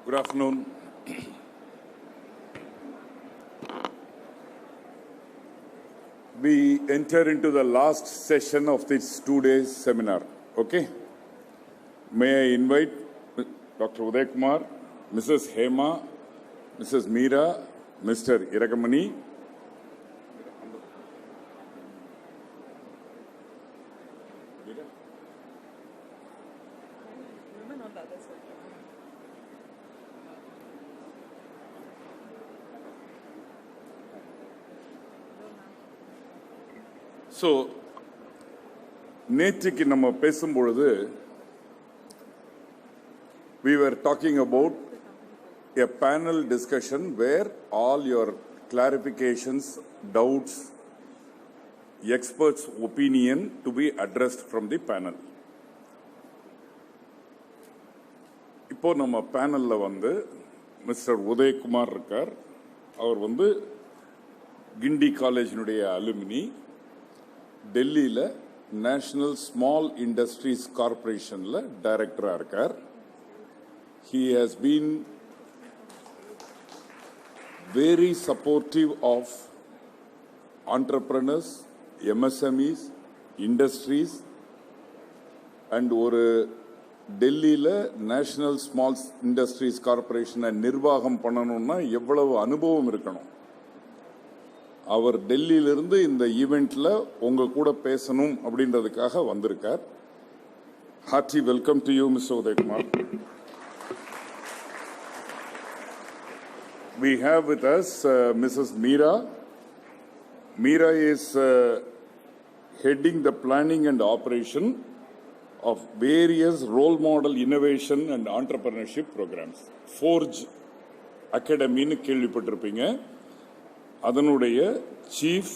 Good afternoon. We enter into the last session of this 2-day seminar. Okay? May I invite Dr. Uday Kumar, Mrs. Hema, Mrs. Meera, Mr. Iragamani. So, நேற்றுக்கு நம்ம பேசும்பொழுது we were talking about a panel discussion where all your clarifications, doubts, experts' opinion to be addressed from the panel. இப்போ நம்ம பேனல்ல mister Uday Kumar இருக்கார். அவர் கிண்டி காலேஜினுடைய alumni, டெல்லியில் national small industries கார்பரேஷனில் டைரக்டராக இருக்கார். He has been very supportive of entrepreneurs, MSMEs, industries, and ஒரு டெல்லியில் national small industries கார்பரேஷனை நிர்வாகம் பண்ணணும்னா எவ்வளவு அனுபவம் இருக்கணும். அவர் டெல்லியிலிருந்து இந்த ஈவெண்ட்ல உங்க கூட பேசணும் அப்படின்றதுக்காக வந்திருக்கார். Hearty welcome to you, Mr. Uday Kumar. We have with us Mrs. Meera. Meera is heading the planning and operation of various role model innovation and entrepreneurship programs. Forge Academy னு கேள்விப்பட்டிருப்பீங்க. அதனுடைய chief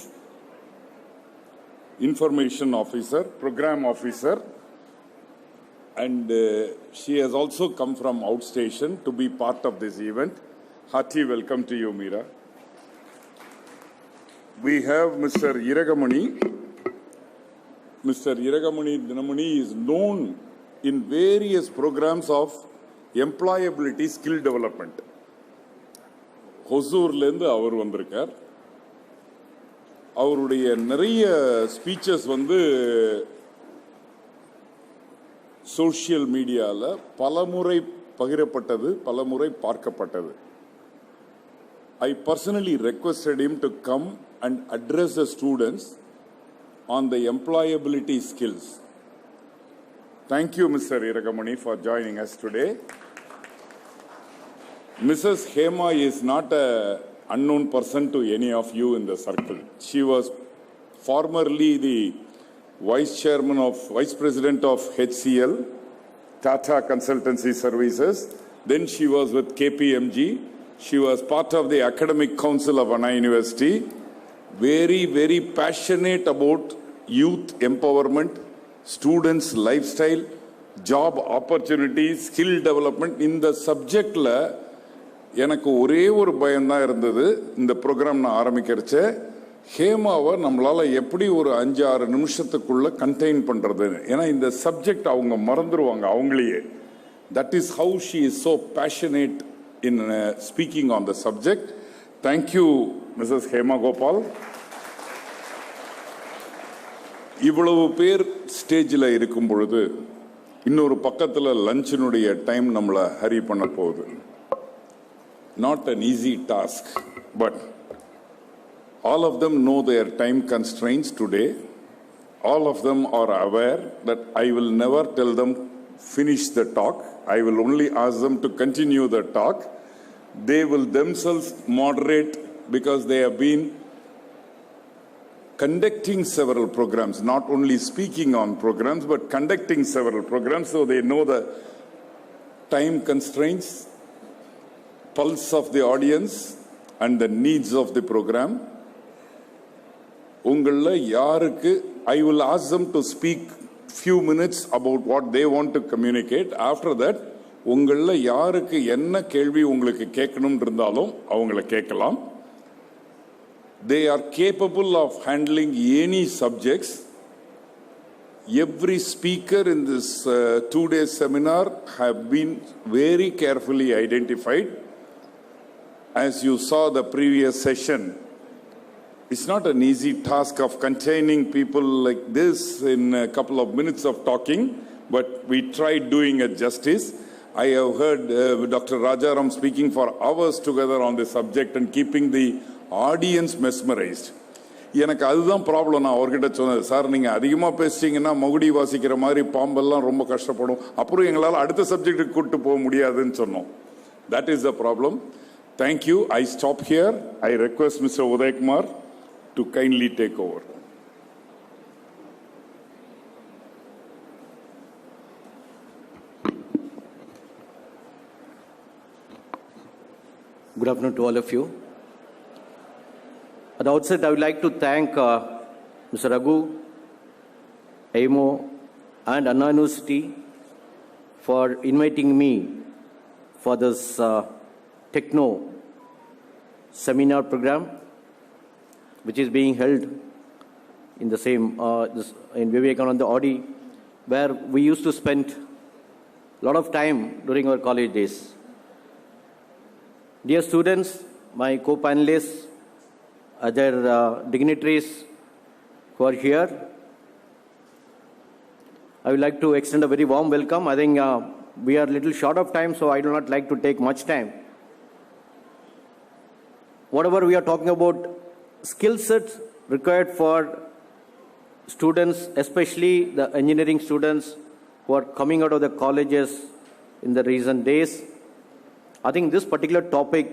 information officer, programme officer, and she has also come from outstation to be part of this event. Hearty welcome to you, Meera. We have Mr. Iragamani. Mr. Iragamani Dinamani is known in various programs of employability skill development. ஹொசூர்லேருந்து அவர் வந்திருக்கார். அவருடைய நிறைய speeches social மீடியாவில் பலமுறை பகிரப்பட்டது, பலமுறை பார்க்கப்பட்டது. I personally requested him to come and address the students on the employability skills. Thank you, Mr. Iragamani, for joining us today. Mrs. Hema is not an unknown person to any of you in the circle. She was formerly the Vice President of HCL, Tata Consultancy Services. Then she was with KPMG. She was part of the Academic Council of Anna University. Very, very passionate about youth empowerment, students' lifestyle, job opportunities, skill development. In the subject எனக்கு ஒரே ஒரு பயம்தான் இருந்தது. இந்த program நான் ஆரம்பிக்கிறச்ச ஹேமாவை நம்மளால எப்படி ஒரு 5-6 நிமிஷத்துக்குள்ள கண்டெயின் பண்றது, ஏன்னா இந்த சப்ஜெக்ட் அவங்க மறந்துடுவாங்க அவங்களையே. That is how she is so passionate in speaking on the subject. Thank you Mrs Hema Gopal. இவ்வளவு பேர் ஸ்டேஜில் இருக்கும் பொழுது இன்னொரு பக்கத்தில் லஞ்சினுடைய டைம் நம்மளை ஹரி பண்ண போகுது. Not an easy task, but all of them know their time constraints today. All of them are aware that I will never tell them finish the talk. I will only ask them to continue the talk. They will themselves moderate because they have been conducting several programs, not only speaking on programs, but conducting several programs, so they know the time constraints, pulse of the audience and the needs of the program. உங்கள யாருக்கு I will ask them to speak few minutes about what they want to communicate. After that உங்கள யாருக்கு என்ன கேள்வி உங்களுக்கு கேட்கணும் இருந்தாலும் அவங்கள கேட்கலாம். They are capable of handling any subjects, Every speaker in this 2-day seminar have been very carefully identified. As you saw the previous session, it's not an easy task of containing people like this in a couple of minutes of talking, but we tried doing it justice. I have heard Dr. Rajaram speaking for hours together on this subject and keeping the audience mesmerized. எனக்கு அதுதான் problem. நான் அவர்கிட்ட சொன்னது, sir நீங்கள் அதிகமாக பேசிட்டீங்கன்னா மகுடி வாசிக்கிற மாதிரி பாம்பெல்லாம் ரொம்ப கஷ்டப்படும், அப்புறம் எங்களால் அடுத்த சப்ஜெக்டுக்கு கூட்டு போக முடியாதுன்னு சொன்னோம். That is the problem. Thank you. I stop here. I request Mr. Uday Kumar to kindly take over. Good afternoon to all of you. At the outset, I would like to thank Mr. Raghu, AIMO, and Anna University for inviting me for this TECHKNOW seminar program, which is being held in the same in Vivekananda Audi, where we used to spend a lot of time during our college days. Dear students, my co-panelists, other dignitaries who are here, I would like to extend a very warm welcome. I think we are a little short of time, so I do not like to take much time. Whatever we are talking about, skill sets required for students, especially the engineering students who are coming out of the colleges in the recent days, I think this particular topic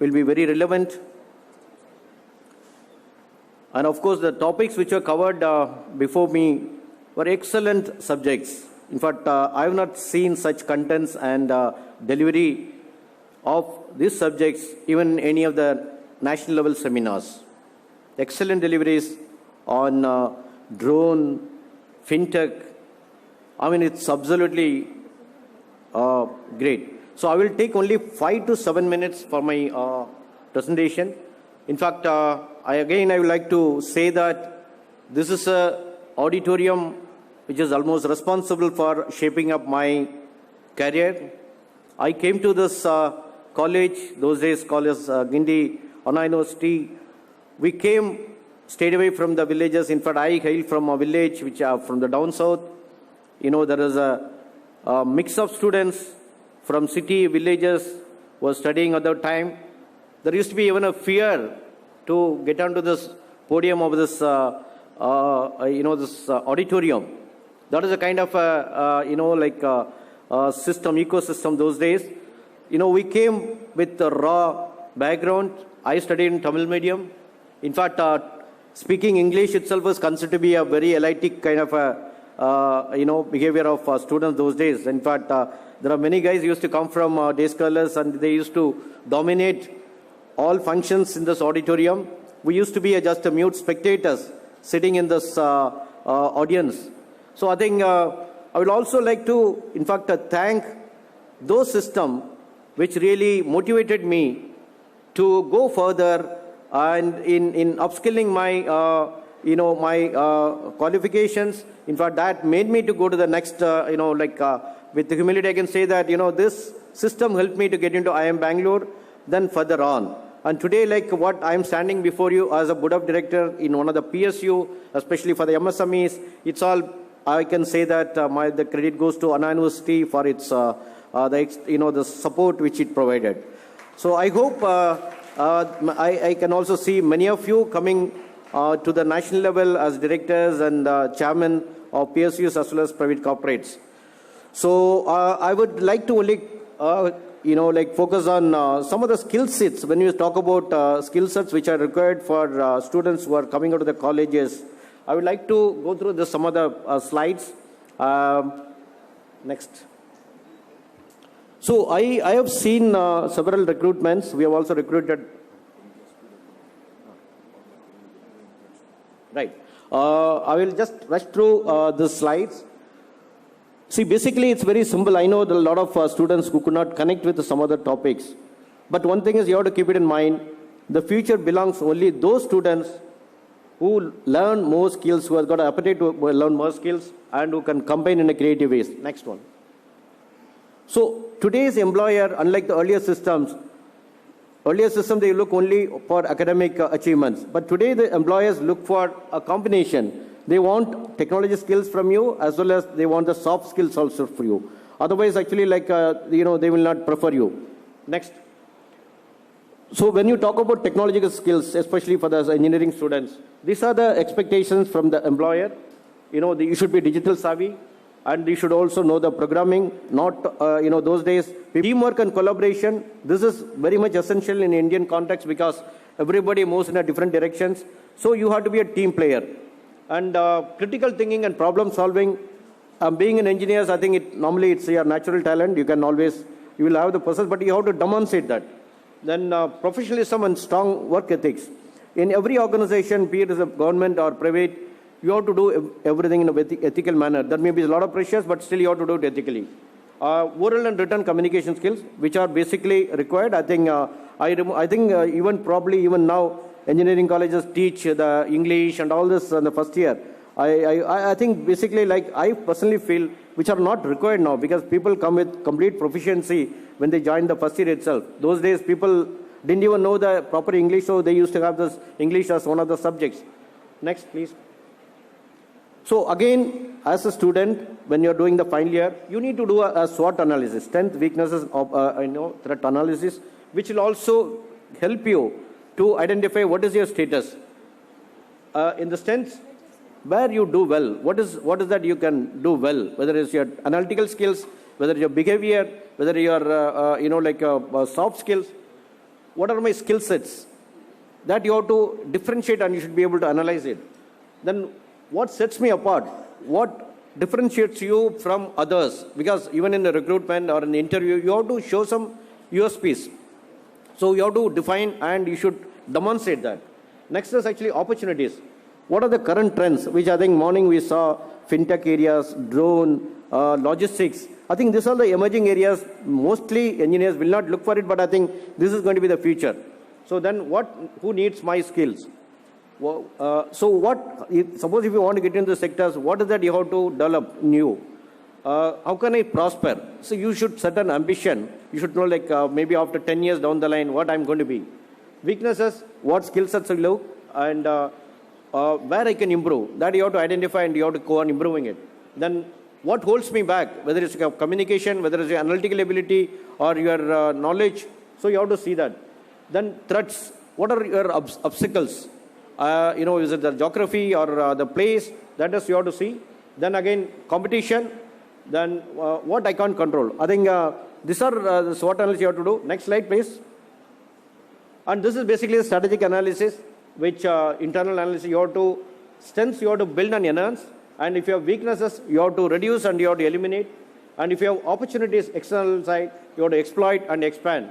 will be very relevant. And of course, the topics which were covered before me were excellent subjects. In fact, I have not seen such contents and delivery of these subjects even in any of the national level seminars. Excellent deliveries on drone, fintech. I mean, it's absolutely great. So I will take only 5 to 7 minutes for my presentation. In fact, I would like to say that this is an auditorium which is almost responsible for shaping up my career. I came to this college, those days called as Gindi Anna University. We stayed away from the villages. In fact, I hail from a village which are from the down south. You know, there is a mix of students from city, villages who were studying at that time. There used to be even a fear to get onto this podium of this, this auditorium. That is a kind of, system, ecosystem those days. You know, we came with a raw background. I studied in Tamil medium. In fact, speaking English itself was considered to be a very elitic kind of, behavior of students those days. In fact, there are many guys who used to come from day scholars and they used to dominate all functions in this auditorium. We used to be just mute spectators sitting in this audience. So I think I would also like to, in fact, thank those systems which really motivated me to go further and in upskilling my, qualifications. In fact, that made me to go to the next, with humility I can say that, this system helped me to get into IIM Bangalore, then further on. And today, like what I'm standing before you as a board of director in one of the PSU, especially for the MSMEs, it's all, I can say that the credit goes to Anna University for its, the support which it provided. So I hope I can also see many of you coming to the national level as directors and chairman of PSUs as well as private corporates. So I would like to only, focus on some of the skill sets. When you talk about skill sets which are required for students who are coming out of the colleges, I would like to go through some of the slides. Next. So I have seen several recruitments. We have also recruited. Right. I will just rush through the slides. See, basically, it's very simple. I know there are a lot of students who could not connect with some other topics. But one thing is you have to keep it in mind. The future belongs only those students who learn more skills, who has got an appetite to learn more skills, and who can combine in a creative ways. Next one. So today's employer, unlike the earlier systems, they look only for academic achievements. But today the employers look for a combination. They want technology skills from you as well as they want the soft skills also for you. Otherwise, actually, they will not prefer you. Next. So when you talk about technological skills, especially for the engineering students, these are the expectations from the employer. You should be digital savvy, and you should also know the programming. Not, those days, teamwork and collaboration. This is very much essential in Indian context because everybody moves in a different directions. So you have to be a team player. And critical thinking and problem solving. Being an engineer, I think normally it's your natural talent. You will have the process, but you have to demonstrate that. Then professionalism and strong work ethics. In every organization, be it as a government or private, you have to do everything in an ethical manner. There may be a lot of pressures, but still you have to do it ethically. Oral and written communication skills, which are basically required. I think even now, engineering colleges teach the English and all this in the first year. I think basically, I personally feel, which are not required now because people come with complete proficiency when they join the first year itself. Those days, people didn't even know the proper English, so they used to have this English as one of the subjects. Next, please. So again, as a student, when you're doing the final year, you need to do a SWOT analysis, strength, weaknesses, threat analysis, which will also help you to identify what is your status. In the sense, where you do well, what is that you can do well, whether it's your analytical skills, whether your behavior, whether your soft skills. What are my skill sets? That you have to differentiate and you should be able to analyze it. Then what sets me apart? What differentiates you from others? Because even in the recruitment or in the interview, you have to show some USPs. So you have to define and you should demonstrate that. Next is actually opportunities. What are the current trends, which I think morning we saw fintech areas, drone, logistics. I think these are the emerging areas. Mostly engineers will not look for it, but I think this is going to be the future. So then who needs my skills? Suppose if you want to get into the sectors, what is that you have to develop new? How can I prosper? So you should set an ambition. You should know maybe after 10 years down the line, what I'm going to be. Weaknesses, what skill sets will look, and where I can improve. That you have to identify and you have to go on improving it. Then what holds me back, whether it's communication, whether it's your analytical ability or your knowledge. So you have to see that. Then threats, what are your obstacles? Is it the geography or the place? That is you have to see. Then again, competition. Then what I can't control. I think these are the SWOT analysis you have to do. Next slide, please. And this is basically the strategic analysis, which internal analysis you have to, strengths you have to build and enhance. And if you have weaknesses, you have to reduce and you have to eliminate. And if you have opportunities external side, you have to exploit and expand.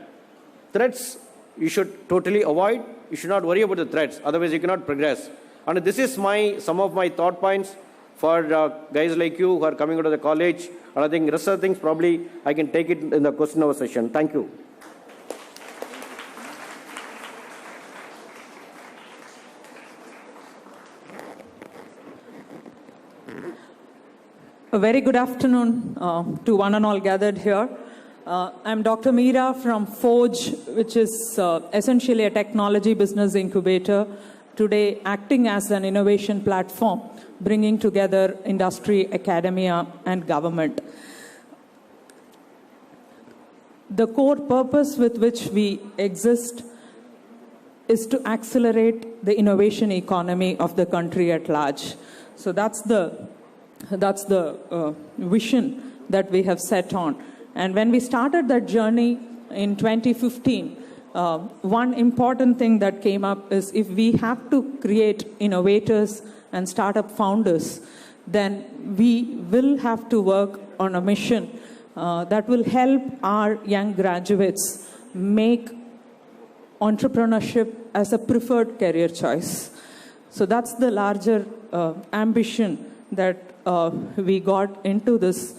Threats, you should totally avoid. You should not worry about the threats. Otherwise, you cannot progress. And this is some of my thought points for guys like you who are coming out of the college. And I think rest of the things probably I can take it in the question hour session. Thank you. A very good afternoon to one and all gathered here. I'm Dr. Meera from Forge, which is essentially a technology business incubator, today acting as an innovation platform, bringing together industry, academia, and government. The core purpose with which we exist is to accelerate the innovation economy of the country at large. So that's the vision that we have set on. And when we started that journey in 2015, one important thing that came up is if we have to create innovators and startup founders, then we will have to work on a mission that will help our young graduates make entrepreneurship as a preferred career choice. So that's the larger ambition that we got into this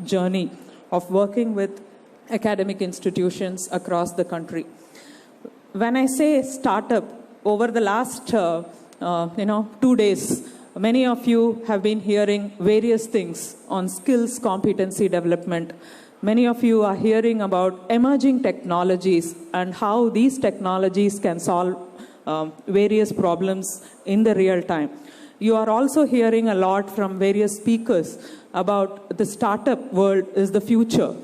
journey of working with academic institutions across the country. When I say startup, over the last 2 days, many of you have been hearing various things on skills competency development. Many of you are hearing about emerging technologies and how these technologies can solve various problems in the real time. You are also hearing a lot from various speakers about the startup world is the future.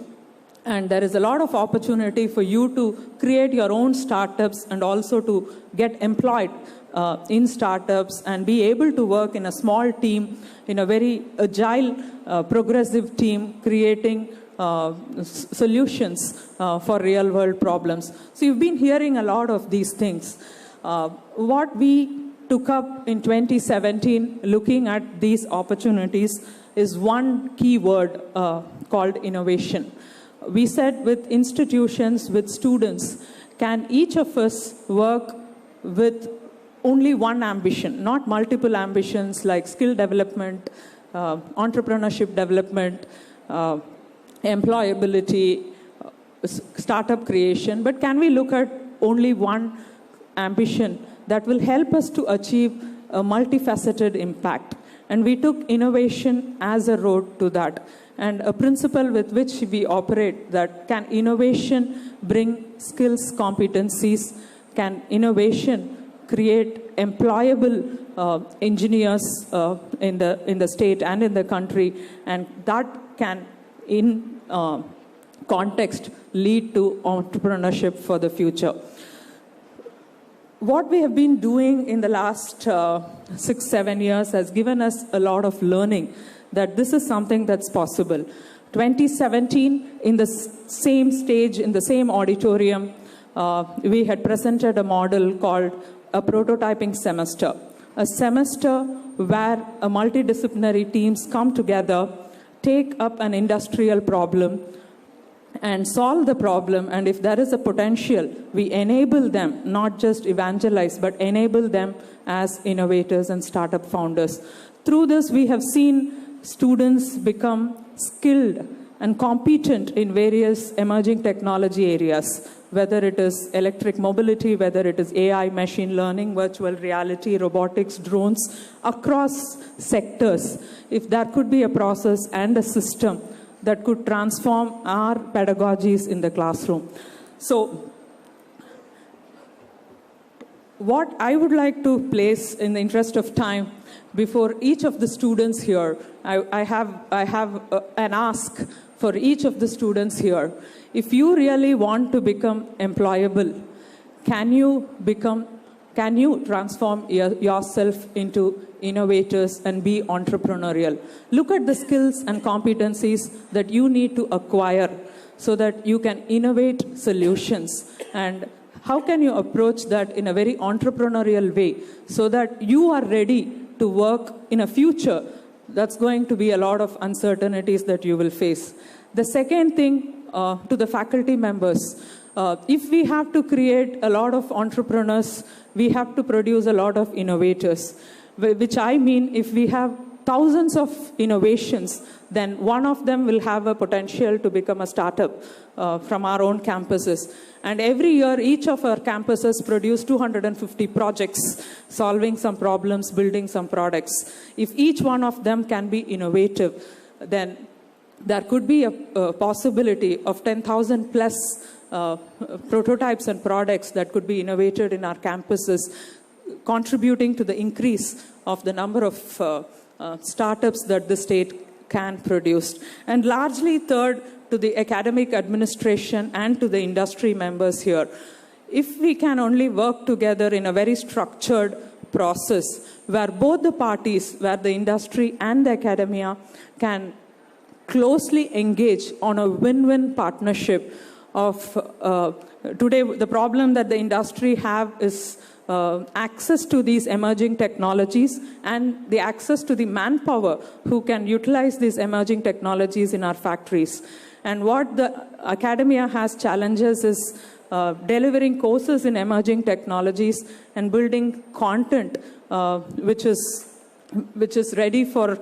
And there is a lot of opportunity for you to create your own startups and also to get employed in startups and be able to work in a small team, in a very agile, progressive team, creating solutions for real world problems. So you've been hearing a lot of these things. What we took up in 2017, looking at these opportunities, is one key word called innovation. We said with institutions, with students, can each of us work with only one ambition, not multiple ambitions like skill development, entrepreneurship development, employability, startup creation, but can we look at only one ambition that will help us to achieve a multifaceted impact? And we took innovation as a road to that. And a principle with which we operate, that can innovation bring skills, competencies? Can innovation create employable engineers in the state and in the country? And that can, in context, lead to entrepreneurship for the future. What we have been doing in the last 6-7 years has given us a lot of learning that this is something that's possible. 2017, in the same stage, in the same auditorium, we had presented a model called a prototyping semester. A semester where a multidisciplinary teams come together, take up an industrial problem, and solve the problem. And if there is a potential, we enable them, not just evangelize, but enable them as innovators and startup founders. Through this, we have seen students become skilled and competent in various emerging technology areas, whether it is electric mobility, whether it is AI, machine learning, virtual reality, robotics, drones, across sectors. If there could be a process and a system that could transform our pedagogies in the classroom. So, what I would like to place, in the interest of time, before each of the students here, I have an ask for each of the students here. If you really want to become employable, can you transform yourself into innovators and be entrepreneurial? Look at the skills and competencies that you need to acquire so that you can innovate solutions. And how can you approach that in a very entrepreneurial way so that you are ready to work in a future that's going to be a lot of uncertainties that you will face? The second thing, to the faculty members, if we have to create a lot of entrepreneurs, we have to produce a lot of innovators. Which I mean, if we have thousands of innovations, then one of them will have a potential to become a startup from our own campuses. And every year, each of our campuses produce 250 projects, solving some problems, building some products. If each one of them can be innovative, then there could be a possibility of 10,000 plus prototypes and products that could be innovated in our campuses, contributing to the increase of the number of startups that the state can produce. And largely, third, to the academic administration and to the industry members here. If we can only work together in a very structured process where both the parties, where the industry and the academia can closely engage on a win-win partnership of today, the problem that the industry have is access to these emerging technologies and the access to the manpower who can utilize these emerging technologies in our factories. And what the academia has challenges is delivering courses in emerging technologies and building content which is ready for,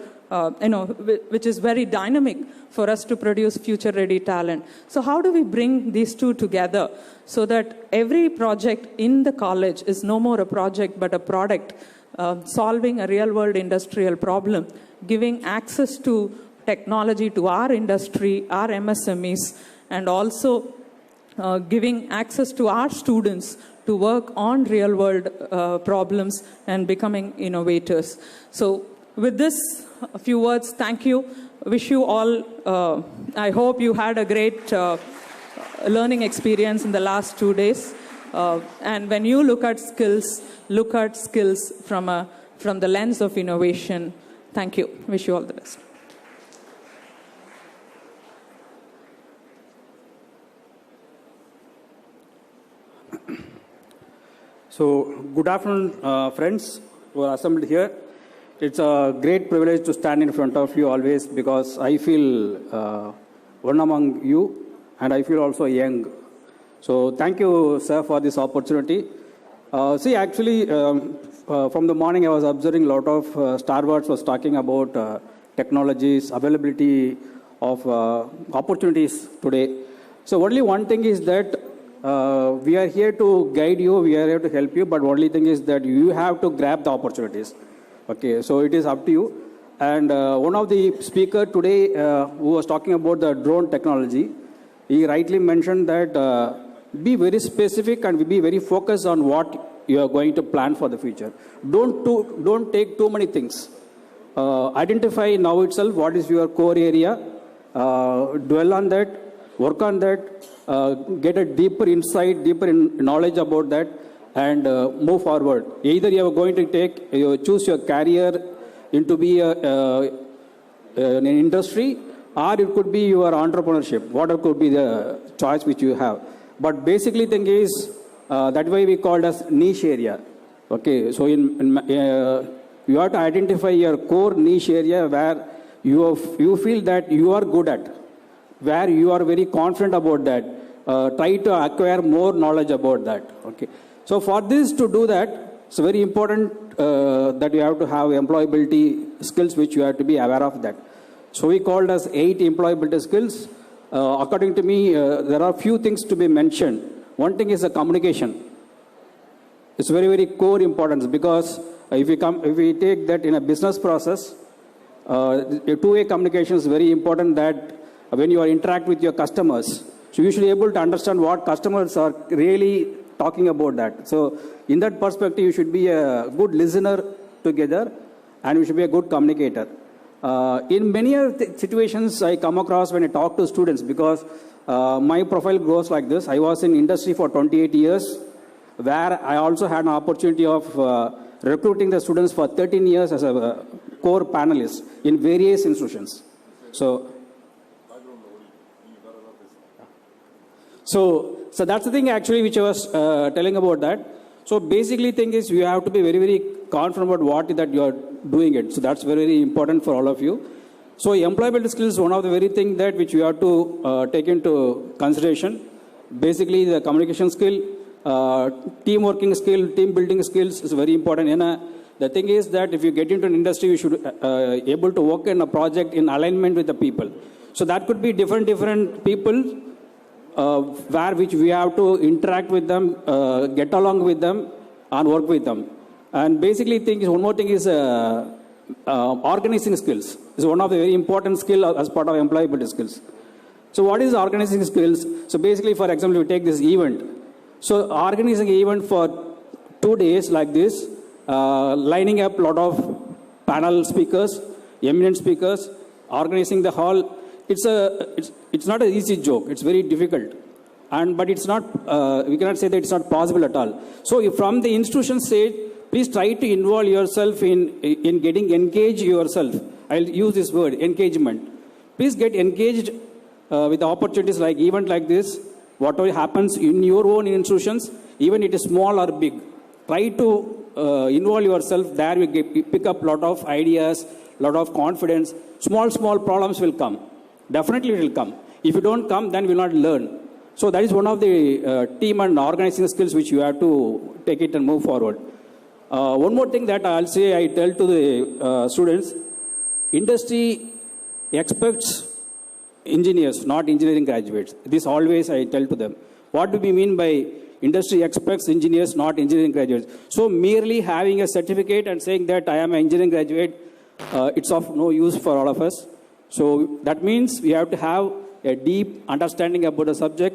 which is very dynamic for us to produce future-ready talent. So how do we bring these two together so that every project in the college is no more a project but a product solving a real-world industrial problem, giving access to technology to our industry, our MSMEs, and also giving access to our students to work on real-world problems and becoming innovators. So with this, a few words, thank you. Wish you all, I hope you had a great learning experience in the last 2 days. And when you look at skills from the lens of innovation. Thank you. Wish you all the best. So, good afternoon, friends who are assembled here. It's a great privilege to stand in front of you always because I feel one among you and I feel also young. So, thank you, sir, for this opportunity. Actually, from the morning I was observing a lot of Star Wars was talking about technologies, availability of opportunities today. So, only one thing is that we are here to guide you, we are here to help you, but only thing is that you have to grab the opportunities. Okay, so it is up to you. And one of the speaker today who was talking about the drone technology, he rightly mentioned that be very specific and be very focused on what you are going to plan for the future. Don't take too many things. Identify now itself what is your core area, dwell on that, work on that, get a deeper insight, deeper knowledge about that, and move forward. Either you are going to choose your career into be an industry, or it could be your entrepreneurship. Whatever could be the choice which you have. But basically, thing is that way we called as niche area. Okay, so you have to identify your core niche area where you feel that you are good at, where you are very confident about that. Try to acquire more knowledge about that. Okay. So for this to do that, it's very important that you have to have employability skills which you have to be aware of that. So we called as 8 employability skills. According to me, there are few things to be mentioned. One thing is the communication. It's very, very core importance because if we take that in a business process, two-way communication is very important that when you are interact with your customers, so you should be able to understand what customers are really talking about that. So in that perspective, you should be a good listener together and you should be a good communicator. In many situations I come across when I talk to students because my profile goes like this. I was in industry for 28 years where I also had an opportunity of recruiting the students for 13 years as a core panelist in various institutions. So that's the thing actually which I was telling about that. So basically thing is you have to be very, very confident about what that you are doing it. So that's very, very important for all of you. So employability skills is one of the very thing that which you have to take into consideration. Basically the communication skill, team working skill, team building skills is very important. And the thing is that if you get into an industry, you should able to work in a project in alignment with the people. So that could be different people where which we have to interact with them, get along with them and work with them. And basically one more thing is organizing skills is one of the very important skill as part of employability skills. So what is organizing skills? So basically, for example, we take this event. So organizing an event for 2 days like this, lining up a lot of panel speakers, eminent speakers, organizing the hall. It's not an easy joke. It's very difficult, but it's not. We cannot say that it's not possible at all. So, if from the institution side, please try to involve yourself in getting engaged yourself. I'll use this word, engagement. Please get engaged with the opportunities like event like this. Whatever happens in your own institutions, even it is small or big, try to involve yourself there. You pick up a lot of ideas, lot of confidence. Small problems will come. Definitely it will come. If you don't come, then you will not learn. So that is one of the team and organizing skills which you have to take it and move forward. One more thing that I'll say, I tell to the students, industry expects engineers, not engineering graduates. This always I tell to them. What do we mean by industry expects engineers, not engineering graduates? So merely having a certificate and saying that I am an engineering graduate, it's of no use for all of us. So that means we have to have a deep understanding about the subject.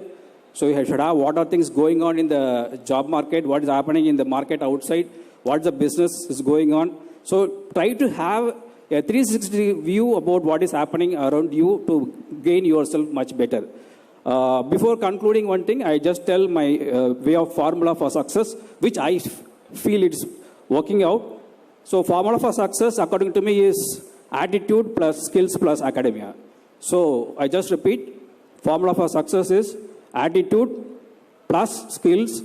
So we should have what are things going on in the job market, what is happening in the market outside, what the business is going on. So try to have a 360 view about what is happening around you to gain yourself much better. Before concluding one thing, I just tell my way of formula for success, which I feel it's working out. So formula for success, according to me, is attitude plus skills plus academia. So I just repeat, formula for success is attitude plus skills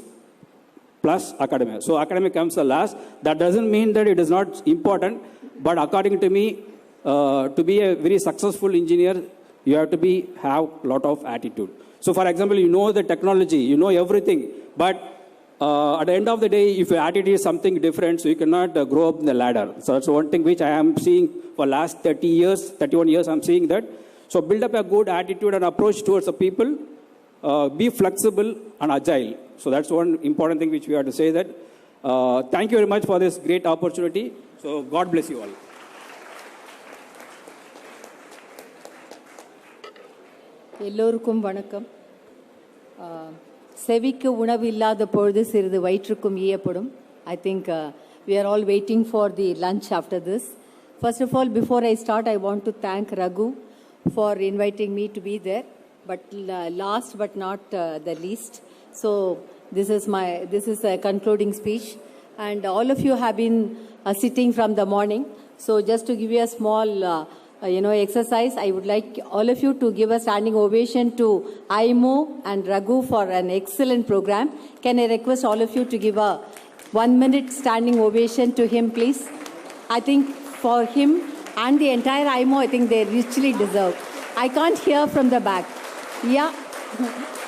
plus academia. So academia comes the last. That doesn't mean that it is not important, but according to me, to be a very successful engineer, you have to have a lot of attitude. So for example, you know the technology, you know everything, but at the end of the day, if your attitude is something different, so you cannot grow up in the ladder. So that's one thing which I am seeing for last 30 years, 31 years, I'm seeing that. So build up a good attitude and approach towards the people. Be flexible and agile. So that's one important thing which we have to say that. Thank you very much for this great opportunity. So God bless you all. எல்லோருக்கும் வணக்கம். செவிக்கு உணவு இல்லாத பொழுது சிறிது வயிற்றுக்கும் ஈயப்படும். I think we are all waiting for the lunch after this. First of all, before I start, I want to thank Raghu for inviting me to be there. But last but not the least, so this is a concluding speech, and all of you have been sitting from the morning. So just to give you a small exercise, I would like all of you to give a standing ovation to AIMO and Raghu for an excellent program. Can I request all of you to give a 1-minute standing ovation to him, please? I think for him and the entire AIMO, I think they richly deserve. I can't hear from the back. Yeah,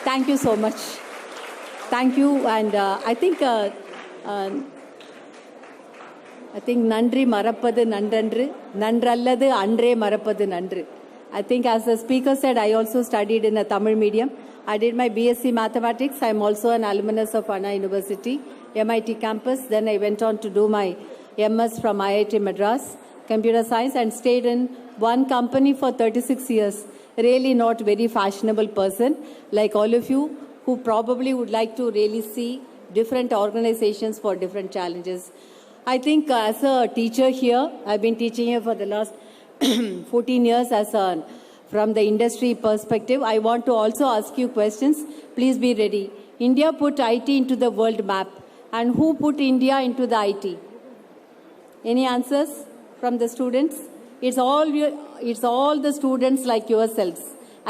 thank you so much. Thank you, and I think nandri marappadu nandandru, nandralladu andre marappadu nandru. I think as the speaker said, I also studied in a Tamil medium. I did my BSc Mathematics. I am also an alumnus of Anna University, MIT campus. Then I went on to do my MS from IIT Madras, Computer Science, and stayed in one company for 36 years. Really not very fashionable person, like all of you, who probably would like to really see different organizations for different challenges. I think as a teacher here, I've been teaching here for the last 14 years from the industry perspective. I want to also ask you questions. Please be ready. India put IT into the world map. And who put India into the IT? Any answers from the students? It's all the students like yourselves.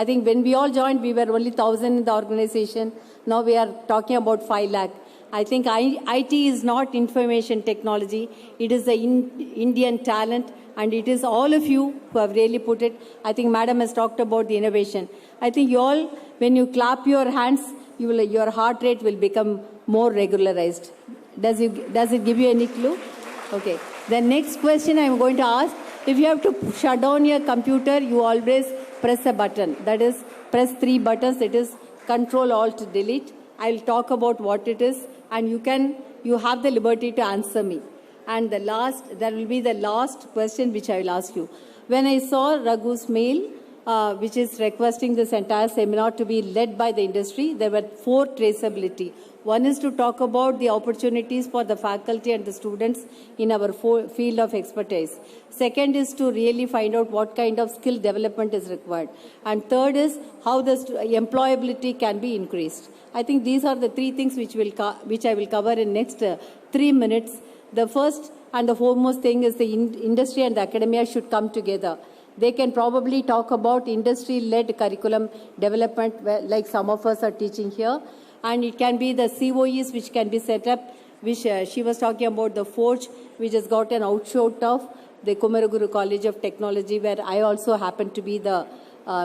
I think when we all joined, we were only 1,000 in the organization. Now we are talking about 5 lakh. I think IT is not information technology. It is the Indian talent, and it is all of you who have really put it. I think Madam has talked about the innovation. I think you all, when you clap your hands, your heart rate will become more regularized. Does it give you any clue? Okay. The next question I'm going to ask, if you have to shut down your computer, you always press a button. That is, press 3 buttons. It is Control Alt Delete. I'll talk about what it is, and you have the liberty to answer me. And that will be the last question which I will ask you. When I saw Raghu's mail, which is requesting this entire seminar to be led by the industry, there were 4 traceability. One is to talk about the opportunities for the faculty and the students in our field of expertise. Second is to really find out what kind of skill development is required. And third is how the employability can be increased. I think these are the 3 things which I will cover in next 3 minutes. The first and the foremost thing is the industry and the academia should come together. They can probably talk about industry-led curriculum development, like some of us are teaching here. And it can be the COEs which can be set up, which she was talking about the Forge, which has got an outshoot of the Kumaraguru College of Technology, where I also happen to be the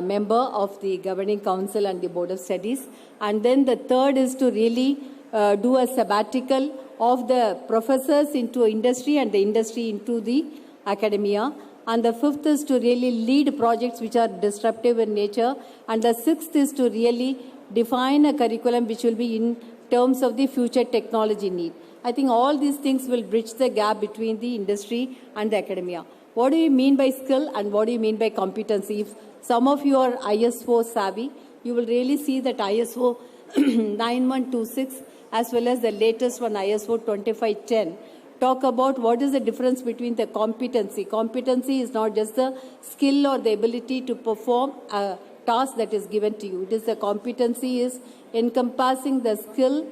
member of the Governing Council and the Board of Studies. And then the third is to really do a sabbatical of the professors into industry and the industry into the academia. And the fifth is to really lead projects which are disruptive in nature. And the sixth is to really define a curriculum which will be in terms of the future technology need. I think all these things will bridge the gap between the industry and the academia. What do you mean by skill and what do you mean by competency? If some of you are ISO savvy, you will really see that ISO 9126 as well as the latest one, ISO 2510, talk about what is the difference between the competency. Competency is not just the skill or the ability to perform a task that is given to you. It is the competency is encompassing the skill,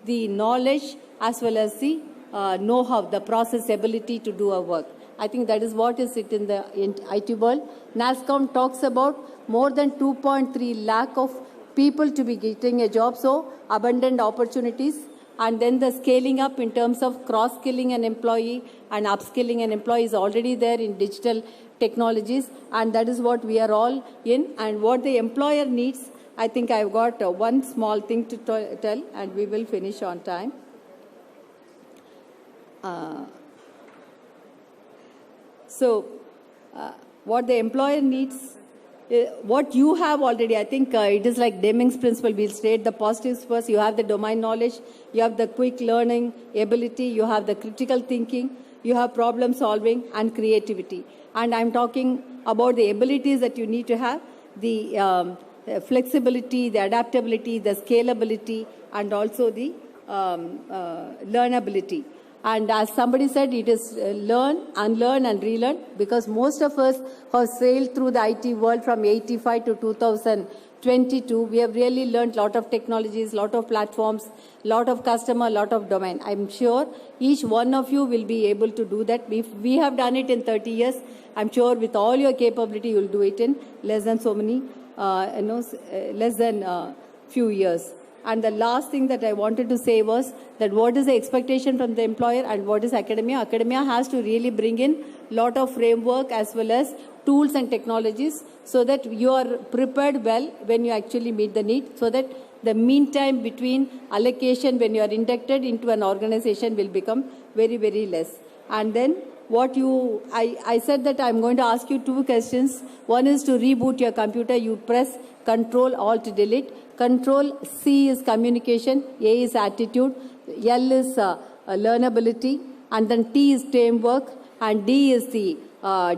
the knowledge, as well as the know-how, the process ability to do a work. I think that is what is it in the IT world. NASSCOM talks about more than 2.3 lakh of people to be getting a job, so abundant opportunities. And then the scaling up in terms of cross-skilling an employee and upskilling an employee is already there in digital technologies, and that is what we are all in. And what the employer needs, I think I've got one small thing to tell, and we will finish on time. What the employer needs, what you have already, I think it is like Deming's principle. We'll state the positives first. You have the domain knowledge, you have the quick learning ability, you have the critical thinking, you have problem solving and creativity. And I'm talking about the abilities that you need to have, the flexibility, the adaptability, the scalability, and also the learnability. And as somebody said, it is learn, unlearn, and relearn, because most of us have sailed through the IT world from 85 to 2022. We have really learned a lot of technologies, lot of platforms, lot of customer, lot of domain. I'm sure each one of you will be able to do that. If we have done it in 30 years, I'm sure with all your capability, you'll do it in less than so many, less than few years. And the last thing that I wanted to say was that what is the expectation from the employer and what is academia? Academia has to really bring in a lot of framework as well as tools and technologies so that you are prepared well when you actually meet the need, so that the mean time between allocation when you are inducted into an organization will become very, very less. And then I said that I'm going to ask you two questions. One is to reboot your computer. You press Control Alt Delete. Control C is communication, A is attitude, L is learnability, and then T is teamwork, and D is the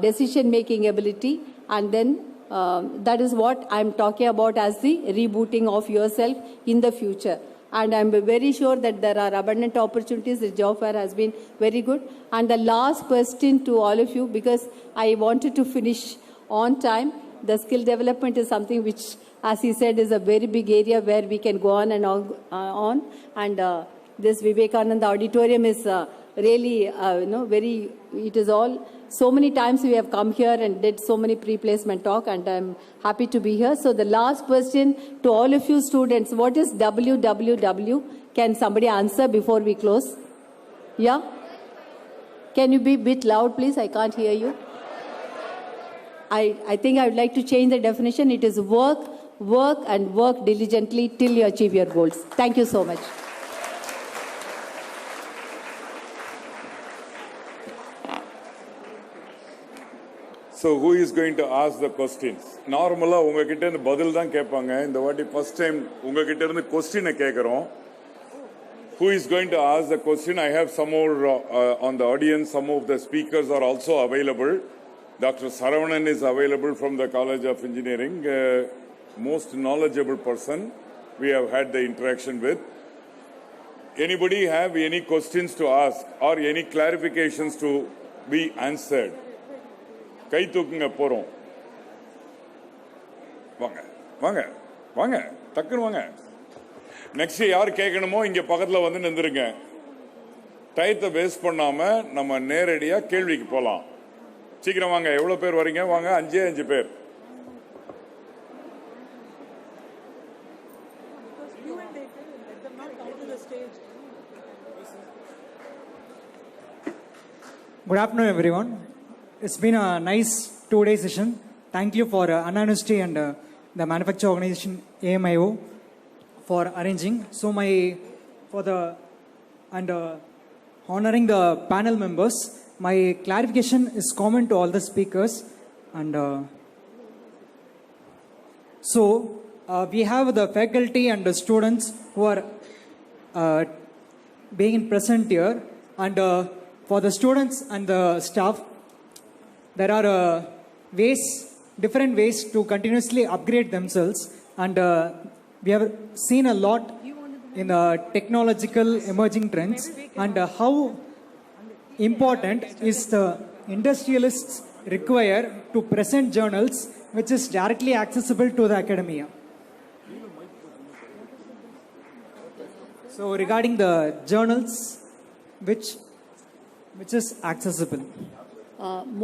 decision-making ability. And then that is what I'm talking about as the rebooting of yourself in the future. And I'm very sure that there are abundant opportunities. The job fair has been very good. And the last question to all of you, because I wanted to finish on time, the skill development is something which, as he said, is a very big area where we can go on and on. And this Vivekananda auditorium is really, very, it is all, so many times we have come here and did so many pre-placement talk, and I'm happy to be here. So the last question to all of you students, what is WWW? Can somebody answer before we close? Yeah? Can you be a bit loud, please? I can't hear you. I think I would like to change the definition. It is work, and work diligently till you achieve your goals. Thank you so much. So who is going to ask the questions? Normally, உங்ககிட்ட இருந்து பதில் தான் கேட்பாங்க. இந்த வாட்டி first time உங்ககிட்ட இருந்து question கேட்கிறோம். Who is going to ask the question? I have some more on the audience. Some of the speakers are also available. Dr. Saravanan is available from the College of Engineering. Most knowledgeable person we have had the interaction with. Anybody have any questions to ask or any clarifications to be answered? கை தூக்குங்க போறோம். வாங்க வாங்க வாங்க டக்குன்னு வாங்க. Next யார் கேட்கணுமோ இங்க பக்கத்துல வந்து நின்றுங்க. டயத்தை வேஸ்ட் பண்ணாம நம்ம நேரடியா கேள்விக்கு போலாம். சீக்கிரம் வாங்க. எவ்வளவு பேர் வரீங்க? வாங்க. 5 பேர். Good afternoon, everyone. It's been a nice 2-day session. Thank you for NAAN University and the manufacturer organization AIMO for arranging. So honoring the panel members, my clarification is common to all the speakers. And we have the faculty and the students who are being present here, and for the students and the staff, there are different ways to continuously upgrade themselves, and we have seen a lot in technological emerging trends, and how important is the industrialists require to present journals which is directly accessible to the academia. So regarding the journals which is accessible.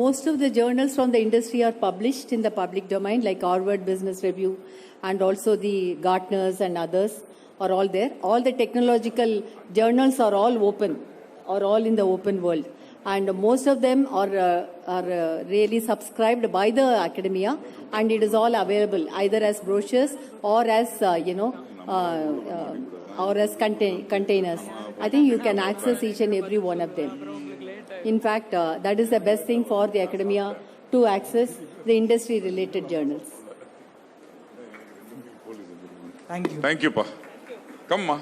Most of the journals from the industry are published in the public domain, like Harvard Business Review and also the Gartners and others are all there. All the technological journals are all open, are all in the open world. And most of them are really subscribed by the academia, and it is all available either as brochures or as, or as containers. I think you can access each and every one of them. In fact, that is the best thing for the academia to access the industry-related journals. Thank you. Thank you, Pa. Come, Ma.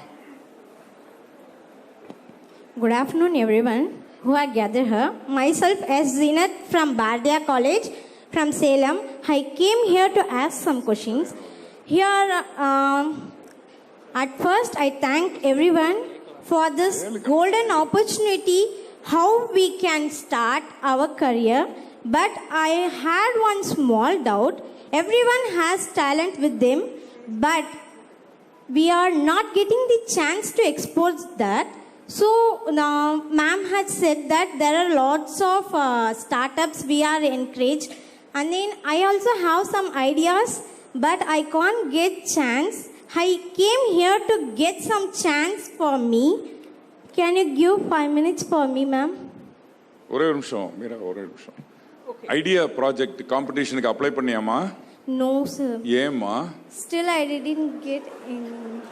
Good afternoon, everyone who are gathered here. Myself as Zinat from Bardia College from Salem. I came here to ask some questions. Here, at first, I thank everyone for this golden opportunity how we can start our career. But I had one small doubt. Everyone has talent with them, but we are not getting the chance to expose that. So, ma'am had said that there are lots of startups we are encouraged. And then I also have some ideas, but I can't get chance. I came here to get some chance for me. Can you give 5 minutes for me, ma'am? Idea project competition ku apply panniyama? No, sir. Yema? Still I didn't get in.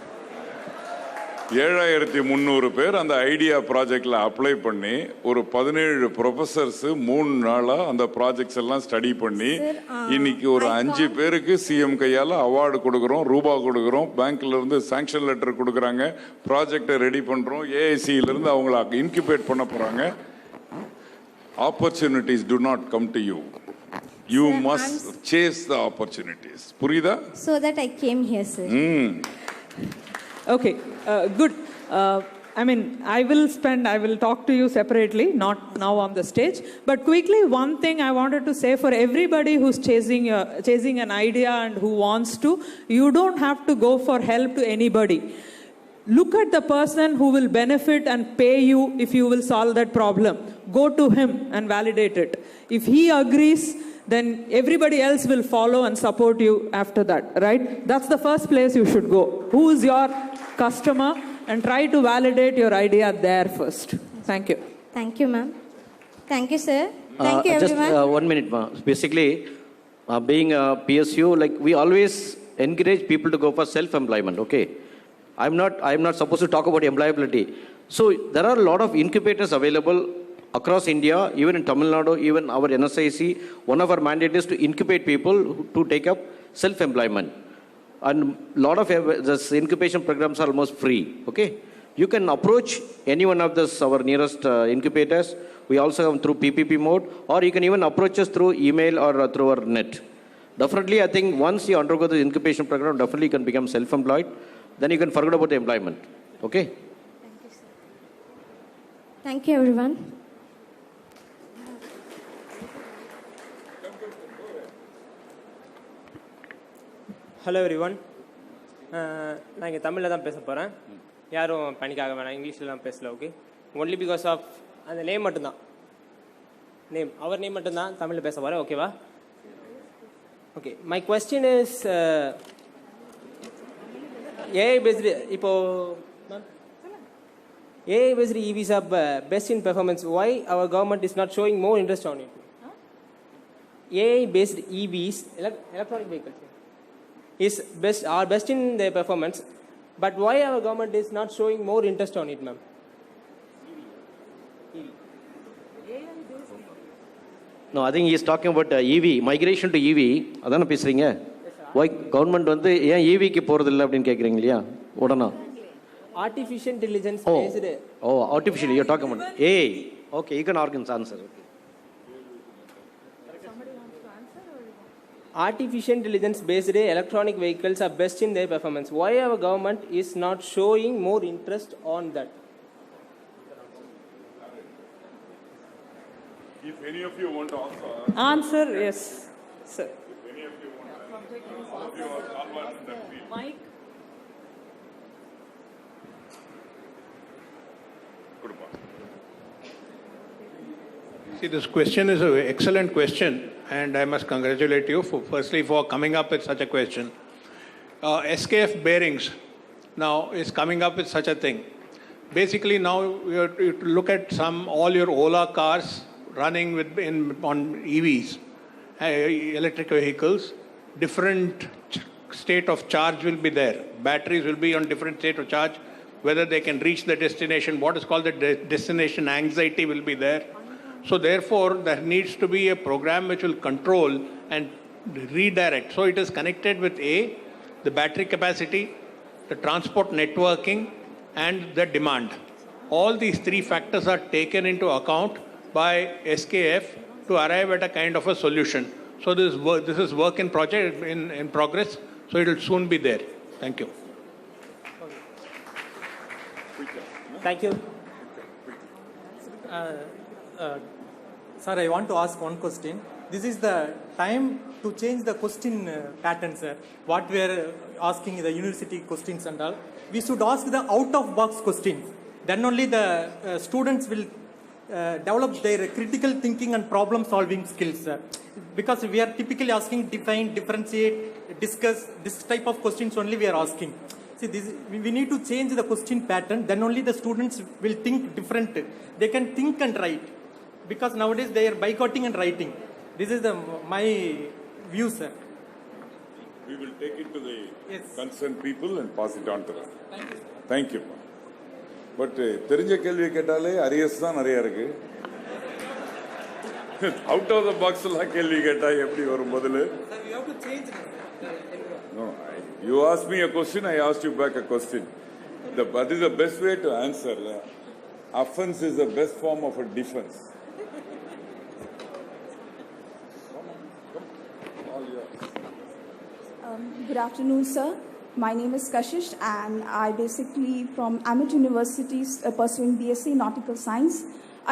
7300 பேர் அந்த idea ப்ராஜெக்ட்ல apply பண்ணி ஒரு 17 professors 3 நாளா அந்த projects எல்லாம் study பண்ணி இன்னைக்கு ஒரு 5 பேருக்கு சிஎம் கையால அவார்டு கொடுக்கறோம், ரூபா கொடுக்கறோம், பேங்க்ல இருந்து சாங்க்ஷன் லெட்டர் கொடுக்கறாங்க, ப்ராஜெக்ட்டை ரெடி பண்றோம், ஏஐசில இருந்து அவங்கள இன்குபேட் பண்ண போறாங்க. Opportunities do not come to you. You must chase the opportunities. Purida? So that I came here, sir. Okay, good. I mean, I will talk to you separately, not now on the stage. But quickly, one thing I wanted to say for everybody who's chasing an idea and who wants to, you don't have to go for help to anybody. Look at the person who will benefit and pay you if you will solve that problem. Go to him and validate it. If he agrees, then everybody else will follow and support you after that, right? That's the first place you should go. Who is your customer? And try to validate your idea there first. Thank you. Thank you, ma'am. Thank you, sir. Thank you, everyone. Just 1 minute, ma'am. Basically, being a PSU, like we always encourage people to go for self-employment, okay? I'm not supposed to talk about employability. So there are a lot of incubators available across India, even in Tamilnadu, even our NSIC. One of our mandates is to incubate people to take up self-employment. And a lot of this incubation programs are almost free, okay? You can approach any one of this, our nearest incubators. We also have through PPP mode, or you can even approach us through email or through our net. Definitely, I think once you undergo the incubation program, definitely you can become self-employed. Then you can forget about the employment, okay? Thank you, sir. Thank you, everyone. Hello everyone, நான் இங்கே தமிழில் தான் பேச போகிறேன். யாரும் பணிக்காக வேணாம், இங்கிலீஷ்லாம் பேசல, ஓகே? ஒன்லி பிகாஸ் ஆஃப் அந்த நேம் மட்டும்தான், அவர் நேம் மட்டும்தான் தமிழில் பேச போகிறேன், ஓகேவா? Okay, my question is AI based, இப்போது AI based EVs are best in performance. Why our government is not showing more interest on it? AI based EVs, electronic vehicles, are best in their performance, but why our government is not showing more interest on it, ma'am? No, I think he is talking about EV, migration to EV. Adana pesringa. Yes, sir. why government வந்து ஏன் ஈவிக்கு போறது இல்லை அப்படின்னு கேக்குறீங்க இல்லையா உடனே Artificial intelligence based. Oh, artificial, you're talking about AI. Okay, you can answer. Okay. Artificial intelligence based electronic vehicles are best in their performance. Why our government is not showing more interest on that? If any of you want to answer. Answer, yes, sir. If any of you want to answer. All of you are stalwarts in that field. Mike. See, this question is an excellent question, and I must congratulate you firstly for coming up with such a question. SKF bearings now is coming up with such a thing. Basically, now you look at all your Ola cars running on EVs, electric vehicles. Different state of charge will be there. Batteries will be on different state of charge. Whether they can reach the destination, what is called the destination anxiety will be there. So therefore, there needs to be a program which will control and redirect. So it is connected with the battery capacity, the transport networking, and the demand. All these three factors are taken into account by SKF to arrive at a kind of a solution. So this is work in progress. So it will soon be there. Thank you. Thank you. Sir, I want to ask one question. This is the time to change the question pattern, sir. What we are asking the university questions and all. We should ask the out-of-box questions. Then only the students will develop their critical thinking and problem-solving skills, sir. Because we are typically asking define, differentiate, discuss, this type of questions only we are asking. See, we need to change the question pattern. Then only the students will think different. They can think and write. Because nowadays they are boycotting and writing. This is my view, sir. We will take it to the concerned people and pass it on to them. Thank you. But தெரிஞ்ச கேள்வி கேட்டாலே arrears தான் நிறைய இருக்கு. Out of the box எல்லாம் கேள்வி கேட்டா எப்படி வரும் பதிலு? Sir, you have to change. No, you asked me a question, I asked you back a question. That is the best way to answer. Offense is the best form of a defense. Good afternoon, sir. My name is Kashish, and I basically from Amit University pursuing BSc Nautical Science.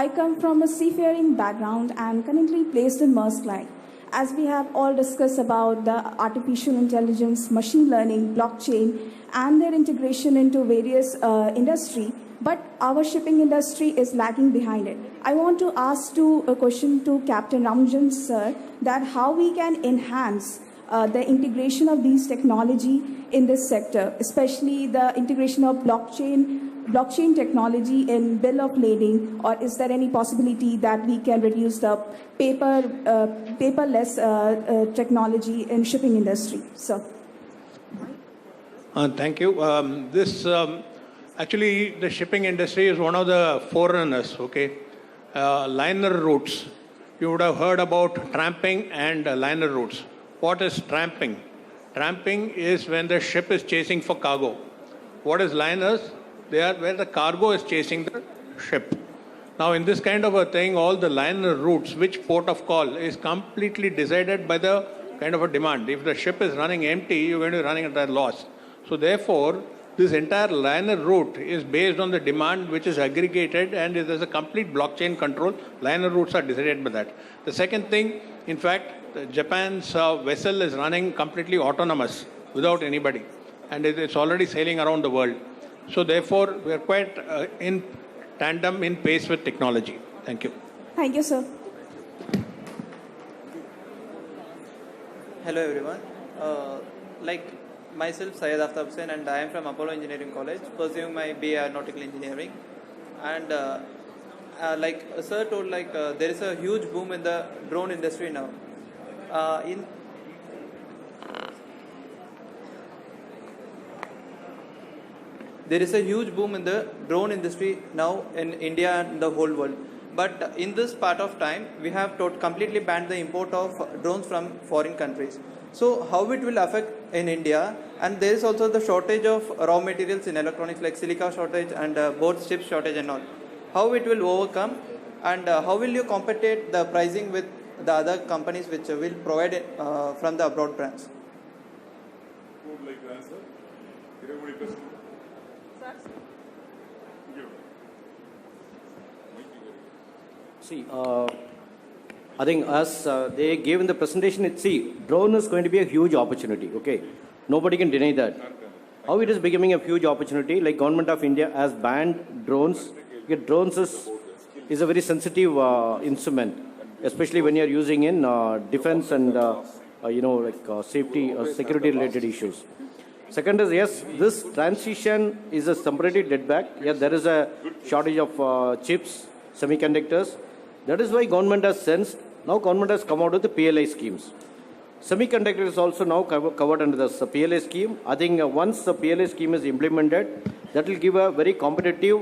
I come from a seafaring background and currently placed in Maersk Line. As we have all discussed about the artificial intelligence, machine learning, blockchain, and their integration into various industry, but our shipping industry is lagging behind it. I want to ask a question to Captain Ramjan, sir, that how we can enhance the integration of these technology in this sector, especially the integration of blockchain technology in bill of lading, or is there any possibility that we can reduce the paperless technology in shipping industry, sir? Thank you. Actually, the shipping industry is one of the forerunners, okay? Liner routes. You would have heard about tramping and liner routes. What is tramping? Tramping is when the ship is chasing for cargo. What is liners? They are where the cargo is chasing the ship. Now, in this kind of a thing, all the liner routes, which port of call, is completely decided by the kind of a demand. If the ship is running empty, you're going to be running at a loss. So therefore, this entire liner route is based on the demand which is aggregated, and there's a complete blockchain control. Liner routes are decided by that. The second thing, in fact, Japan's vessel is running completely autonomous without anybody, and it's already sailing around the world. So therefore, we are quite in tandem, in pace with technology. Thank you. Thank you, sir. Hello everyone. Like myself, Syed Aftab Hussain, and I am from Apollo Engineering College, pursuing my BA Aeronautical Engineering. And like sir told, like there is a huge boom in the drone industry now. There is a huge boom in the drone industry now in India and the whole world. But in this part of time, we have completely banned the import of drones from foreign countries. So how it will affect in India? And there is also the shortage of raw materials in electronics, like silica shortage and board chip shortage and all. How it will overcome, and how will you compete the pricing with the other companies which will provide it from the abroad brands? Who would like to answer? See, I think as they gave in the presentation, drone is going to be a huge opportunity, okay? Nobody can deny that. How it is becoming a huge opportunity, like Government of India has banned drones. Drones is a very sensitive instrument, especially when you are using in defense and, safety or security related issues. Second is, yes, this transition is a temporary dead back. Yeah, there is a shortage of chips, semiconductors. That is why government has sensed. Now government has come out with the PLI schemes. Semiconductor is also now covered under this PLI scheme. I think once the PLI scheme is implemented, that will give a very competitive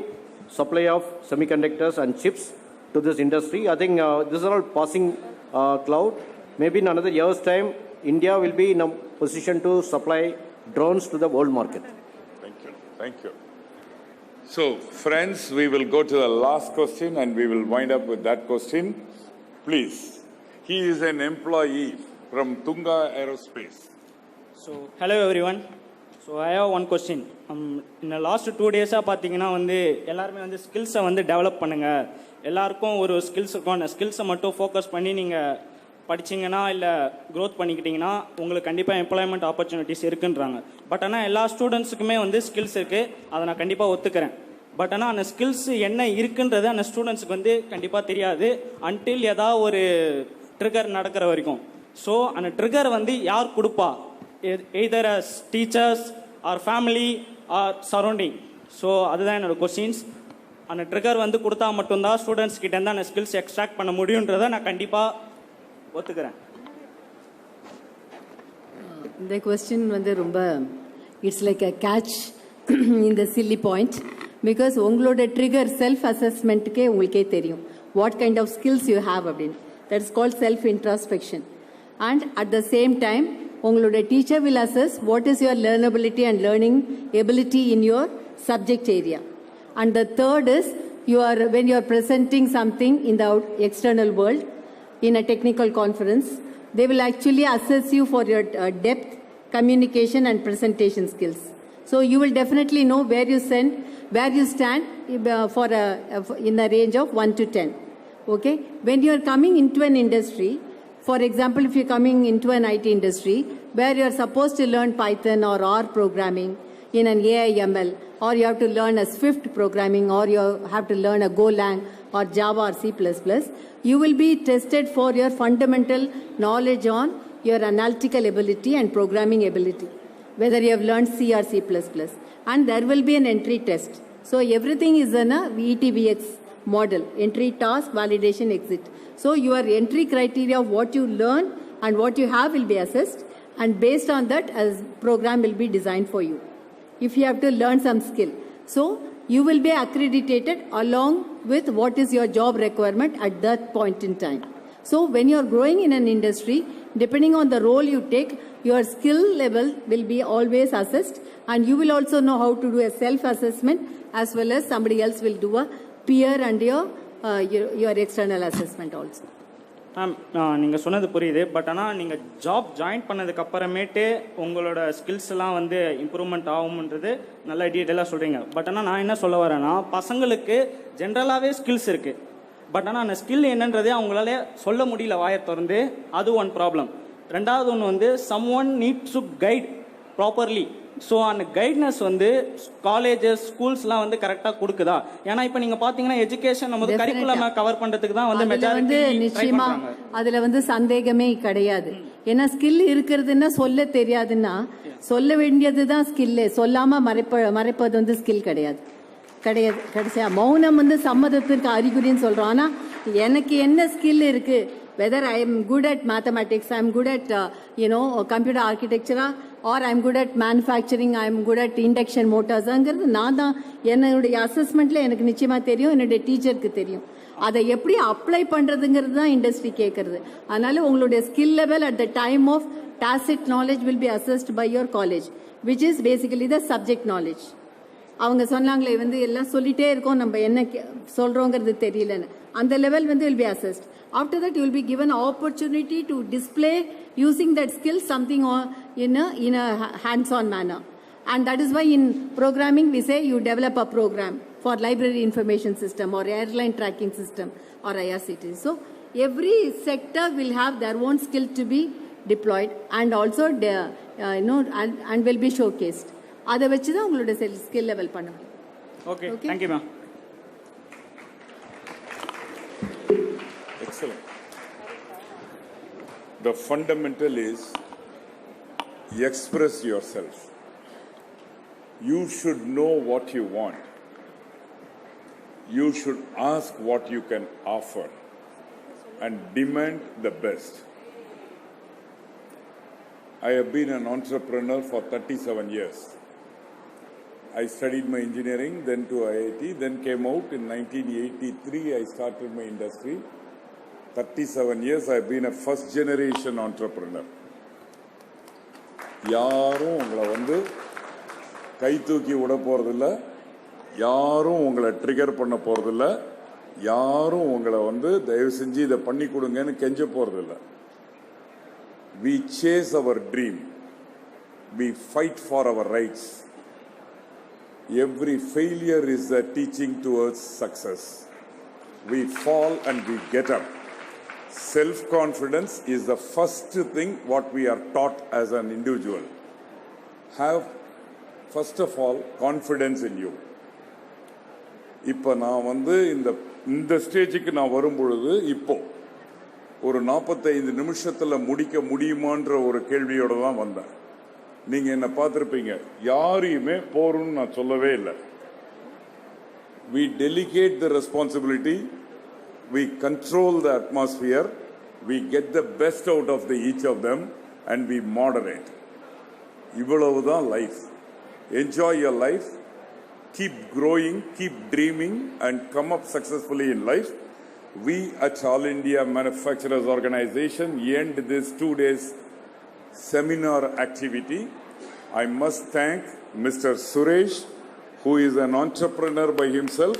supply of semiconductors and chips to this industry. I think this is all passing cloud. Maybe in another year's time, India will be in a position to supply drones to the world market. Thank you. Thank you. So, friends, we will go to the last question and we will wind up with that question. Please. He is an employee from Tunga Aerospace. So, hello everyone. So, I have one question. In the last 2 days, பார்த்தீங்கன்னா வந்து எல்லாரும் வந்து ஸ்கில்ஸை வந்து develop பண்ணுங்க. எல்லாருக்கும் ஒரு skills இருக்கும். அந்த ஸ்கில்ஸை மட்டும் ஃபோக்கஸ் பண்ணி நீங்கள் படிச்சிங்கன்னா இல்லை க்ரோத் பண்ணிக்கிட்டிங்கன்னா உங்களுக்கு கண்டிப்பாக எம்ப்ளாய்மெண்ட் ஆப்பர்ச்சுனிட்டிஸ் இருக்குன்றாங்க. பட் ஆனால் எல்லா ஸ்டூடெண்ட்ஸுக்குமே வந்து ஸ்கில்ஸ் இருக்குது, அதை நான் கண்டிப்பாக ஒத்துக்கிறேன். பட் ஆனால் அந்த ஸ்கில்ஸ் என்ன இருக்குன்றது அந்த ஸ்டூடெண்ட்ஸுக்கு வந்து கண்டிப்பாக தெரியாது அன்டில் ஏதாவது ஒரு ட்ரிகர் நடக்கிற வரைக்கும். ஸோ அந்த ட்ரிகர் வந்து யார் கொடுப்பா? Either as teachers or family or surrounding. So அதுதான் என்னோட கொஸ்டின்ஸ். அந்த ட்ரிகர் வந்து கொடுத்தா மட்டும்தான் ஸ்டூடெண்ட்ஸ் கிட்டேருந்து அந்த ஸ்கில்ஸ் எக்ஸ்ட்ராக்ட் பண்ண முடியுன்றதை நான் கண்டிப்பாக ஒத்துக்கிறேன். இந்த கொஸ்டின் வந்து ரொம்ப it's like a catch in the silly point. Because உங்களோட ட்ரிகர் செல்ஃப் அசஸ்மெண்ட்டுக்கே உங்களுக்கே தெரியும் what kind of skills you have அப்படின்னு. That is called self introspection. And at the same time உங்களோட teacher will assess what is your learnability and learning ability in your subject area. And the third is when you are presenting something in the external world in a technical conference, they will actually assess you for your depth, communication and presentation skills. So you will definitely know where you stand in the range of 1 to 10. Okay? When you are coming into an industry, for example, if you are coming into an IT industry where you are supposed to learn Python or R programming in an AIML, or you have to learn a Swift programming, or you have to learn a Golang or Java or C++, you will be tested for your fundamental knowledge on your analytical ability and programming ability, whether you have learned C or C++. And there will be an entry test. So everything is in a VTVX model, entry, task, validation, exit. So your entry criteria of what you learn and what you have will be assessed, and based on that, a program will be designed for you. If you have to learn some skill. So you will be accredited along with what is your job requirement at that point in time. So when you are growing in an industry, depending on the role you take, your skill level will be always assessed, and you will also know how to do a self-assessment as well as somebody else will do a peer and your external assessment also. நீங்கள் சொன்னது புரியுது. But ஆனால் நீங்கள் job join பண்ணதுக்கு அப்புறமேட்டு உங்களோட skills எல்லாம் வந்து இம்ப்ரூவ்மெண்ட் ஆகும்ன்றது நல்ல டீட்டெயிலாக சொல்கிறீங்க. பட் ஆனால் நான் என்ன சொல்ல வரேன்னா, பசங்களுக்கு ஜென்ரலாகவே ஸ்கில்ஸ் இருக்குது. பட் ஆனால் அந்த ஸ்கில் என்னன்றதே அவங்களால சொல்ல முடியல வாயை திறந்து. அது ஒன் ப்ராப்ளம். ரெண்டாவது ஒன்று வந்து someone needs to guide properly. So அந்த கைட்னஸ் வந்து காலேஜஸ் ஸ்கூல்ஸ்லாம் வந்து கரெக்டாக கொடுக்குதா? ஏன்னா இப்போ நீங்கள் பார்த்தீங்கன்னா எஜுகேஷன் நம்ம கரிக்குலம் கவர் பண்ணுறதுக்கு தான் வந்து மெஜாரிட்டி நிச்சயமா அதில் வந்து சந்தேகமே கிடையாது. ஏன்னா ஸ்கில் இருக்கிறதுன்னா சொல்ல தெரியாதுன்னா சொல்ல வேண்டியது தான் ஸ்கில்லே. சொல்லாமல் மறைப்பது வந்து ஸ்கில் கிடையாது. கடைசியா மௌனம் வந்து சம்மதத்திற்கு அறிகுறின்னு சொல்கிறோம். ஆனால் எனக்கு என்ன ஸ்கில் இருக்குது, Whether I am good at mathematics, I am good at, computer architecture, or I am good at manufacturing, I am good at induction motors. அங்கிறது நான் தான் என்னுடைய அசஸ்மெண்ட்ல எனக்கு நிச்சயமா தெரியும், என்னுடைய டீச்சருக்கு தெரியும். அதை எப்படி அப்ளை பண்றதுங்கிறது தான் இண்டஸ்ட்ரி கேட்கறது. அதனால உங்களுடைய skill level at the time of tacit knowledge will be assessed by your college, which is basically the subject knowledge. அவங்க சொன்னாங்களே எல்லாம் சொல்லிட்டே இருக்கோம், நம்ம என்ன சொல்றோங்கிறது தெரியலன்னு. அந்த level will be assessed. After that, you will be given opportunity to display using that skill something in a hands-on manner. And that is why in programming we say you develop a program for library information system or airline tracking system or IRCT. So every sector will have their own skill to be deployed and also and will be showcased. அதை வச்சு தான் உங்களோட skill level பண்ணணும். Okay, thank you, ma'am. Excellent. The fundamental is express yourself. You should know what you want. You should ask what you can offer and demand the best. I have been an entrepreneur for 37 years. I studied my engineering, then to IIT, then came out in 1983. I started my industry. 37 years I have been a first generation entrepreneur. யாரும் உங்களை கை தூக்கி விட போறதில்ல, யாரும் உங்களை trigger பண்ண போறதில்ல, யாரும் உங்களை தயவு செஞ்சு இதை பண்ணி கொடுங்கன்னு கெஞ்ச போறதில்ல. We chase our dream. We fight for our rights. Every failure is a teaching towards success. We fall and we get up. Self-confidence is the first thing what we are taught as an individual. Have, first of all, confidence in you. இப்போ நான் இந்த ஸ்டேஜுக்கு நான் வரும்பொழுது இப்போ ஒரு 45 நிமிஷத்தில் முடிக்க முடியுமான்ற ஒரு கேள்வியோட தான் வந்தேன். நீங்க என்ன பார்த்திருப்பீங்க, யாரையுமே போறோம்னு நான் சொல்லவே இல்லை. We delegate the responsibility, we control the atmosphere, we get the best out of each of them and we moderate. இவ்வளவுதான் life. Enjoy your life, keep growing, keep dreaming and come up successfully in life. We at All India Manufacturers Organization end this 2 days seminar activity. I must thank Mr. Suresh, who is an entrepreneur by himself,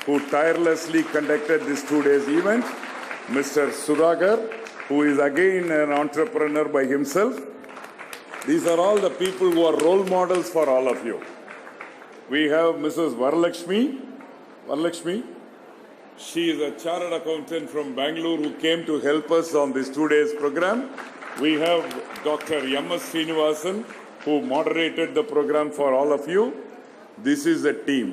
who tirelessly conducted this 2 days event. Mr. Sudhakar, who is again an entrepreneur by himself. These are all the people who are role models for all of you. We have Mrs. Varalakshmi. She is a chartered accountant from Bangalore who came to help us on this 2 days program. We have Dr. M.S. Srinivasan, who moderated the program for all of you. This is a team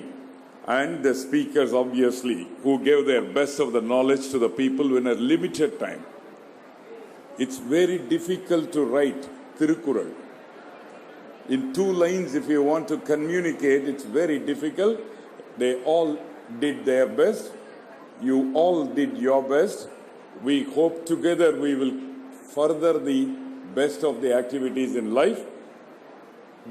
and the speakers, obviously, who gave their best of the knowledge to the people in a limited time. It's very difficult to write Tirukural. In 2 lines, if you want to communicate, it's very difficult. They all did their best. You all did your best. We hope together we will further the best of the activities in life.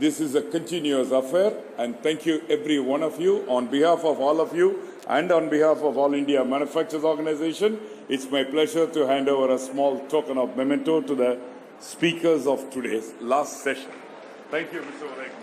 This is a continuous affair, and thank you every one of you. On behalf of all of you and on behalf of All India Manufacturers Organization, it's my pleasure to hand over a small token of memento to the speakers of today's last session. Thank you, Mr. Varek.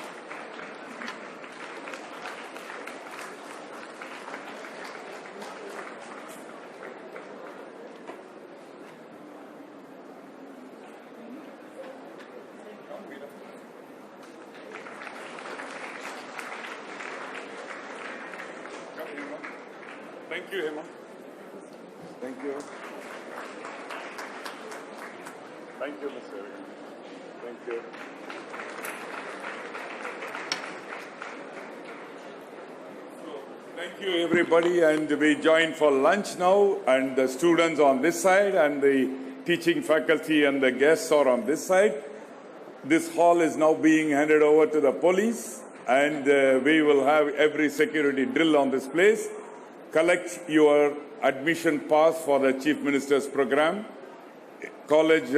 Thank you, Hema. Thank you. Thank you, Mr. Thank you. Thank you, everybody, and we join for lunch now, and the students on this side and the teaching faculty and the guests are on this side. This hall is now being handed over to the police, and we will have every security drill on this place. Collect your admission pass for the Chief Minister's program. college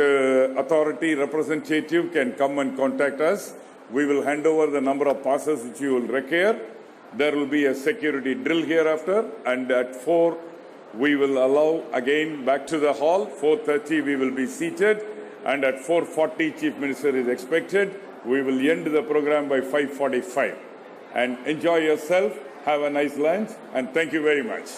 authority representative can come and contact us. We will hand over the number of passes which you will require. There will be a security drill hereafter, and at 4 we will allow again back to the hall. 4:30 we will be seated, and at 4:40 Chief Minister is expected. We will end the program by 5:45. And enjoy yourself, have a nice lunch, and thank you very much.